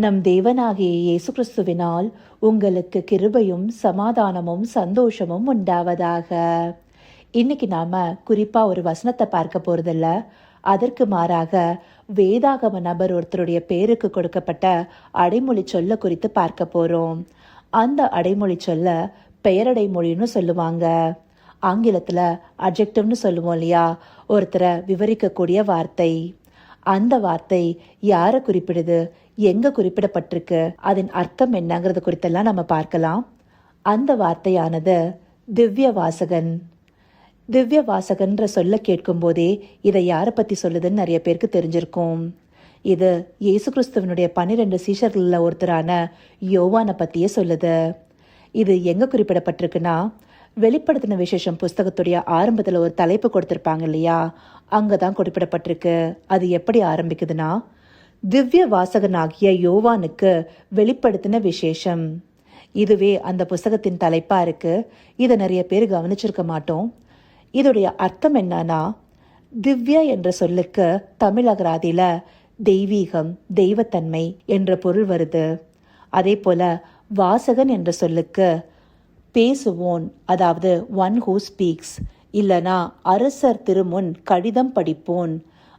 நம் தேவனாகிய இயேசு கிறிஸ்துவினால் உங்களுக்கு கிருபையும் சமாதானமும் சந்தோஷமும் உண்டாவதாக. இன்னைக்கு நாம குறிப்பா ஒரு வசனத்தை பார்க்க போறதில்ல. அதற்கு மாறாக வேதாகம நபர் ஒருத்தருடைய பேருக்கு கொடுக்கப்பட்ட அடைமொழி சொல்ல குறித்து பார்க்க போறோம். அந்த அடைமொழி சொல்ல பெயரடை மொழின்னு சொல்லுவாங்க. ஆங்கிலத்துல அட்ஜெக்டிவ்னு சொல்லுவோம் இல்லையா, ஒருத்தரை விவரிக்கக்கூடிய வார்த்தை. அந்த வார்த்தை யாரை குறிப்பிடுது, எங்க குறிப்பிடப்பட்டிருக்கு, அதன் அர்த்தம் என்னங்கிறது குறித்தெல்லாம் நம்ம பார்க்கலாம். அந்த வார்த்தையானது திவ்ய வாசகன். திவ்ய வாசகன்ற சொல்ல கேட்கும் போதே இதை யாரை பத்தி சொல்லுதுன்னு நிறைய பேருக்கு தெரிஞ்சிருக்கும். இது இயேசு கிறிஸ்துவனுடைய 12 சீஷர்களில் ஒருத்தரான யோவானை பத்தியே சொல்லுது. இது எங்க குறிப்பிடப்பட்டிருக்குன்னா, வெளிப்படுத்தின விசேஷம் புஸ்தகத்துடைய ஆரம்பத்துல ஒரு தலைப்பு கொடுத்திருப்பாங்க இல்லையா, அங்கதான் குறிப்பிடப்பட்டிருக்கு. அது எப்படி ஆரம்பிக்குதுன்னா, திவ்ய வாசகனாகிய யோவானுக்கு வெளிப்படுத்தின விசேஷம். இதுவே அந்த புஸ்தகத்தின் தலைப்பா இருக்கு. இதை நிறைய பேர் கவனிச்சிருக்க மாட்டோம். இதோடைய அர்த்தம் என்னன்னா, திவ்ய என்ற சொல்லுக்கு தமிழ் அகராதியில தெய்வீகம், தெய்வத்தன்மை என்ற பொருள் வருது. அதே போல வாசகன் என்ற சொல்லுக்கு பேசுவோன், அதாவது ஒன் ஹூ ஸ்பீக்ஸ், இல்லனா அரசர் திருமுன் கடிதம் படிப்போன்,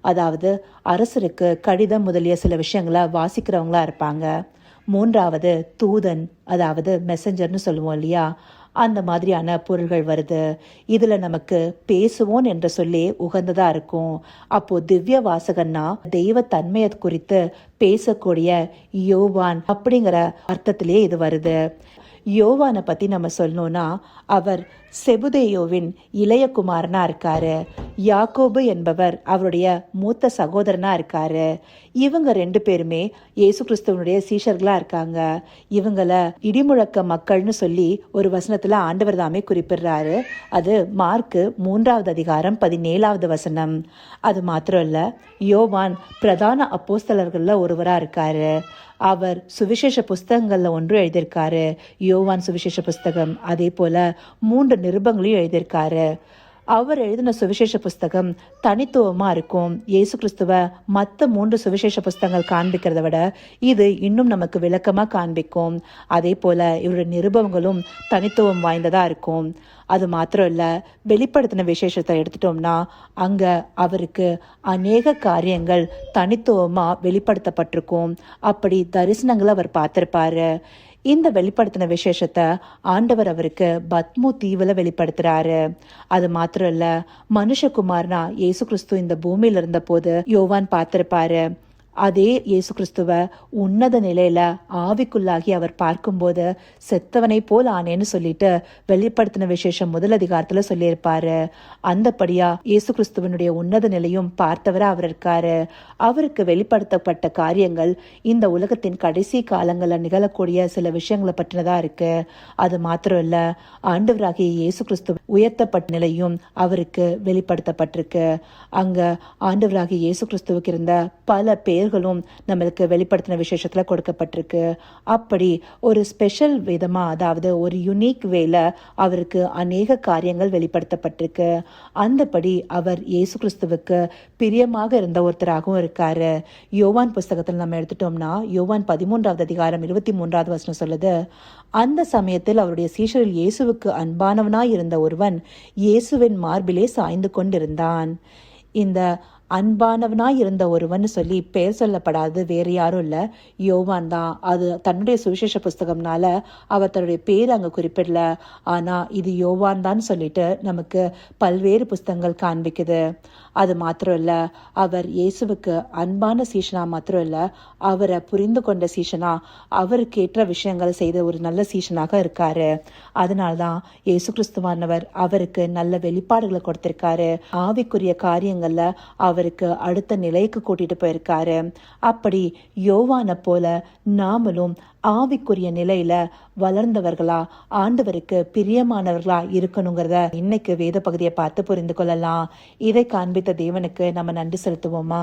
அதாவது அரசருக்கு கடிதம் முதலிய சில விஷயங்களை வாசிக்கிறவங்களா இருப்பாங்க. மூன்றாவது தூதன், அதாவது மெசஞ்சர்னு சொல்லுவோம் இல்லையா, அந்த மாதிரியான பொருள்கள் வருது. இதுல நமக்கு பேசுவோன் என்ற சொல்லே உகந்ததா இருக்கும். அப்போ திவ்ய வாசகன்னா தெய்வ தன்மையை குறித்து பேசக்கூடிய யோவான் அப்படிங்கிற அர்த்தத்திலேயே இது வருது. யோவானை பத்தி நம்ம சொல்லணும்னா, அவர் செபுதேயோவின் இளைய குமாரனா இருக்காரு. யாக்கோபு என்பவர் அவருடைய மூத்த சகோதரனா இருக்காரு. இவங்க 2 பேருமே இயேசு கிறிஸ்துவனுடைய சீஷர்களா இருக்காங்க. இவங்கள இடிமுழக்க மக்கள்னு சொல்லி ஒரு வசனத்துல ஆண்டவர் தாமே குறிப்பிடுறாரு. அது மார்க்கு 3வது அதிகாரம் 17வது வசனம். அது மாத்திரம் இல்ல, யோவான் பிரதான அப்போஸ்தலர்கள்ல ஒருவரா இருக்காரு. அவர் சுவிசேஷ புஸ்தகங்கள்ல ஒன்று எழுதியிருக்காரு, யோவான் சுவிசேஷ புஸ்தகம். அதே போல 3 நிருபங்களையும் எழுதியிருக்காரு. அவர் எழுதின சுவிசேஷ புஸ்தகம் தனித்துவமா இருக்கும். இயேசு கிறிஸ்துவ மற்ற 3 சுவிசேஷ புஸ்தகங்கள் காண்பிக்கிறத விட இது இன்னும் நமக்கு விளக்கமா காண்பிக்கும். அதே போல இவருடைய நிருபங்களும் தனித்துவம் வாய்ந்ததா இருக்கும். அது மாத்திரம் இல்ல, வெளிப்படுத்தின விசேஷத்தை எடுத்துட்டோம்னா அங்க அவருக்கு அநேக காரியங்கள் தனித்துவமா வெளிப்படுத்தப்பட்டிருக்கும். அப்படி தரிசனங்களை அவர் பார்த்திருப்பாரு. இந்த வெளிப்படுத்தின விசேஷத்தை ஆண்டவர் அவருக்கு பத்மு தீவுல வெளிப்படுத்துறாரு. அது மாத்திரம் இல்ல, மனுஷகுமார்னா இயேசு கிறிஸ்து இந்த பூமியில இருந்த போது யோவான் பார்த்திருப்பாரு. அதே இயேசு கிறிஸ்துவ உன்னத நிலையில ஆவிக்குள்ளாகி அவர் பார்க்கும்போது செத்தவனை போல் ஆனேன்னு சொல்லிட்டு வெளிப்படுத்தின விசேஷம் 1 அதிகாரத்துல சொல்லியிருப்பாரு. அந்தபடியா இயேசு கிறிஸ்துவனுடைய உன்னத நிலையும் பார்த்தவரா அவர் இருக்காரு. அவருக்கு வெளிப்படுத்தப்பட்ட காரியங்கள் இந்த உலகத்தின் கடைசி காலங்கள்ல நிகழக்கூடிய சில விஷயங்களை பற்றினதா இருக்கு. அது மாத்திரம் இல்ல, ஆண்டவராகிய இயேசு கிறிஸ்து உயர்த்தப்பட்ட நிலையும் அவருக்கு வெளிப்படுத்தப்பட்டிருக்கு. அங்க ஆண்டவராகிய இயேசு கிறிஸ்துவுக்கு இருந்த பல பெயர்களும் நம்மளுக்கு வெளிப்படுத்தின விசேஷத்துல கொடுக்கப்பட்டிருக்கு. அப்படி ஒரு ஸ்பெஷல் விதமா, அதாவது ஒரு யுனிக் வேல அவருக்கு அநேக காரியங்கள் வெளிப்படுத்தப்பட்டிருக்கு. அந்தபடி அவர் இயேசு கிறிஸ்துவுக்கு பிரியமாக இருந்த ஒருத்தராகவும் இருக்காரு. யோவான் புஸ்தகத்தில் நம்ம எடுத்துட்டோம்னா, யோவான் 13வது அதிகாரம் 23வது வசனம் சொல்லுது, அந்த சமயத்தில் அவருடைய சீஷரில் இயேசுவுக்கு அன்பானவனாய் இருந்த ஒருவன் இயேசுவின் மார்பிலே சாய்ந்து கொண்டிருந்தான். இந்த அன்பானவனாய் இருந்த ஒருவன் சொல்லி பெயர் சொல்லப்படாது வேற யாரும் இல்ல, யோவான் தான். அது தன்னுடைய சுவிசேஷ புஸ்தகம்னால அவர் தன்னுடைய பேர் அங்க குறிப்பிடல. ஆனா இது யோவான் தான் சொல்லிட்டு நமக்கு பல்வேறு புஸ்தகங்கள் காண்பிக்குது. அது மாத்திரம் இல்ல, அவர் இயேசுவுக்கு அன்பான சீஷனா மாத்திரம் இல்ல, அவரை புரிந்து கொண்ட சீஷனா, அவருக்கு ஏற்ற விஷயங்கள் செய்த ஒரு நல்ல சீஷனாக இருக்காரு. அதனால்தான் இயேசு கிறிஸ்துவானவர் அவருக்கு நல்ல வெளிப்பாடுகளை கொடுத்திருக்காரு. ஆவிக்குரிய காரியங்கள்ல அவருக்கு அடுத்த நிலைக்கு கூட்டிட்டு போயிருக்காரு. அப்படி யோவானை போல நாமளும் ஆவிக்குரிய நிலையில வளர்ந்தவர்களா, ஆண்டவருக்கு பிரியமானவர்களா இருக்கணுங்கிறத இன்னைக்கு வேத பகுதியை பார்த்து புரிந்து கொள்ளலாம். இதை காண்பித்த தேவனுக்கு நம்ம நன்றி செலுத்துவோமா?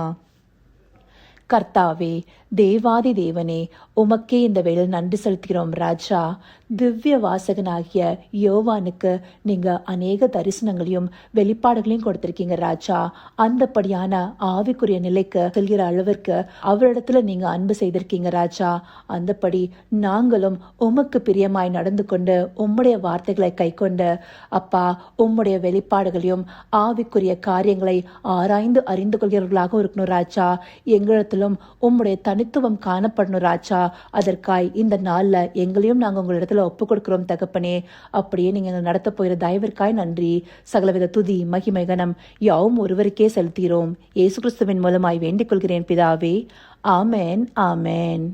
கர்த்தாவே, தேவாதி தேவனே, உமக்கே இந்த வேளையில் நன்றி செலுத்துகிறோம் ராஜா. திவ்ய வாசகனாகிய யோவானுக்கு நீங்க அநேக தரிசனங்களையும் வெளிப்பாடுகளையும் கொடுத்திருக்கீங்க ராஜா. அந்தப்படியான ஆவிக்குரிய நிலைக்கு செல்கிற அளவிற்கு அவரிடத்துல நீங்க அன்பு செய்திருக்கீங்க ராஜா. அந்தப்படி நாங்களும் உமக்கு பிரியமாய் நடந்து கொண்டு உம்முடைய வார்த்தைகளை கை கொண்டு அப்பா, உம்முடைய வெளிப்பாடுகளையும் ஆவிக்குரிய காரியங்களை ஆராய்ந்து அறிந்து கொள்கிறவர்களாக இருக்கணும் ராஜா. எங்களிடத்திலும் உம்முடைய தனித்துவம் காணப்படணும் ராஜா. அதற்காய் இந்த நாள்ல எங்களையும் நாங்கள் உங்களிடத்துல ஒப்பு கொடுக்கிறோம் தகப்பனே. அப்படியே நீங்க எங்களை நடத்த போகிற தயவிற்காய் நன்றி. சகலவித துதி மகிமை கனம் யாவும் ஒருவருக்கே செலுத்துகிறோம். இயேசு கிறிஸ்துவின் மூலமாய் வேண்டிக் கொள்கிறேன் பிதாவே. ஆமென், ஆமென்.